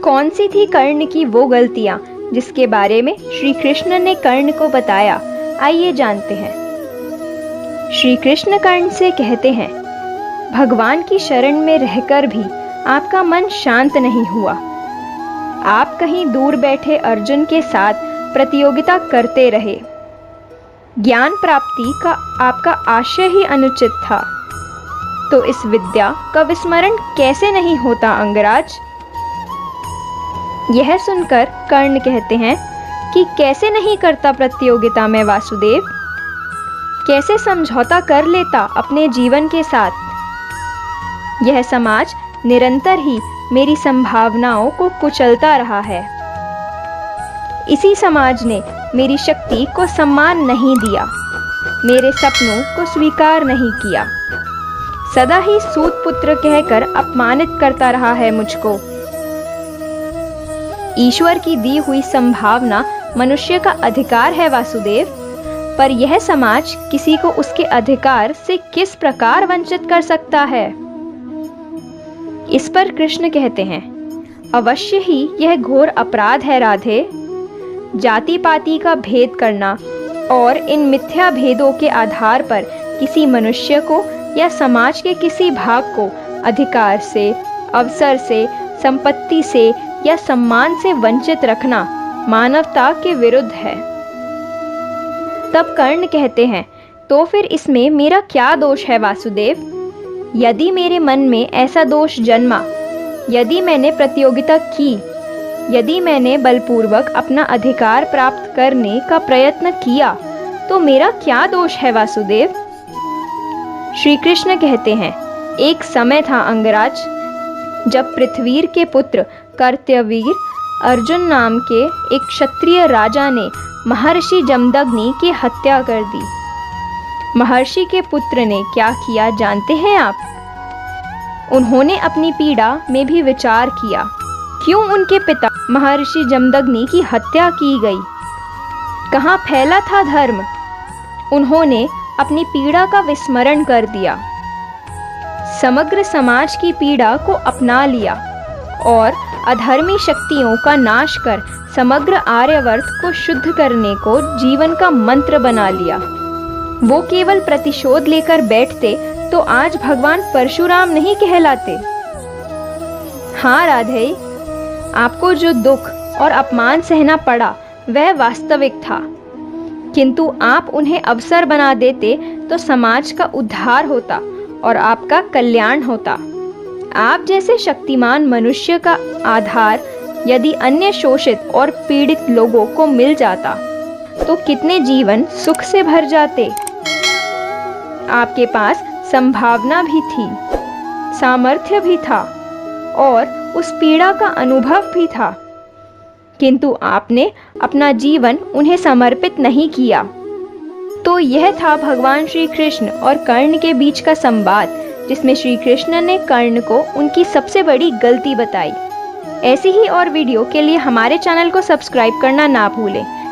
कौन सी थी कर्ण की वो गलतियां जिसके बारे में श्री कृष्ण ने कर्ण को बताया? आइए जानते हैं। श्री कृष्ण कर्ण से कहते हैं, भगवान की शरण में रहकर भी आपका मन शांत नहीं हुआ। आप कहीं दूर बैठे अर्जुन के साथ प्रतियोगिता करते रहे। ज्ञान प्राप्ति का आपका आशय ही अनुचित था, तो इस विद्या का विस्मरण कैसे नहीं होता अंगराज? यह सुनकर कर्ण कहते हैं कि कैसे नहीं करता प्रतियोगिता में वासुदेव, कैसे समझौता कर लेता अपने जीवन के साथ। यह समाज निरंतर ही मेरी संभावनाओं को कुचलता रहा है। इसी समाज ने मेरी शक्ति को सम्मान नहीं दिया, मेरे सपनों को स्वीकार नहीं किया, सदा ही सूत पुत्र कहकर अपमानित करता रहा है मुझको। ईश्वर की दी हुई संभावना मनुष्य का अधिकार है वासुदेव, पर यह समाज किसी को उसके अधिकार से किस प्रकार वंचित कर सकता है? इस पर कृष्ण कहते हैं, अवश्य ही यह घोर अपराध है राधे। जाति पाति का भेद करना और इन मिथ्या भेदों के आधार पर किसी मनुष्य को या समाज के किसी भाग को अधिकार से, अवसर से, संपत्ति से या सम्मान से वंचित रखना मानवता के विरुद्ध है। तब कर्ण कहते हैं, तो फिर इसमें मेरा क्या दोष है वासुदेव? यदि मेरे मन में ऐसा दोष जन्मा, यदि मैंने प्रतियोगिता की, यदि मैंने बलपूर्वक अपना अधिकार प्राप्त करने का प्रयत्न किया, तो मेरा क्या दोष है वासुदेव? श्री कृष्ण कहते हैं, एक समय था अंगराज, जब पृथ्वी के पुत्र कर्तवीर अर्जुन नाम के एक क्षत्रिय राजा ने महर्षि जमदग्नि की हत्या कर दी। महर्षि के पुत्र ने क्या किया जानते हैं आप? उन्होंने अपनी पीड़ा में भी विचार किया, क्यों उनके पिता महर्षि जमदग्नि की हत्या की गई, कहाँ फैला था धर्म। उन्होंने अपनी पीड़ा का विस्मरण कर दिया, समग्र समाज की पीड़ा को अपना लिया और अधर्मी शक्तियों का नाश कर समग्र आर्यवर्त को शुद्ध करने को जीवन का मंत्र बना लिया। वो केवल प्रतिशोध लेकर बैठते तो आज भगवान परशुराम नहीं कहलाते। हाँ राधे, आपको जो दुख और अपमान सहना पड़ा वह वास्तविक था, किंतु आप उन्हें अवसर बना देते तो समाज का उद्धार होता और आपका कल्याण होता। आप जैसे शक्तिमान मनुष्य का आधार यदि अन्य शोषित और पीड़ित लोगों को मिल जाता तो कितने जीवन सुख से भर जाते। आपके पास संभावना भी थी, सामर्थ्य भी था और उस पीड़ा का अनुभव भी था, किंतु आपने अपना जीवन उन्हें समर्पित नहीं किया। तो यह था भगवान श्री कृष्ण और कर्ण के बीच का संवाद, जिसमें श्री कृष्ण ने कर्ण को उनकी सबसे बड़ी गलती बताई। ऐसी ही और वीडियो के लिए हमारे चैनल को सब्सक्राइब करना ना भूलें।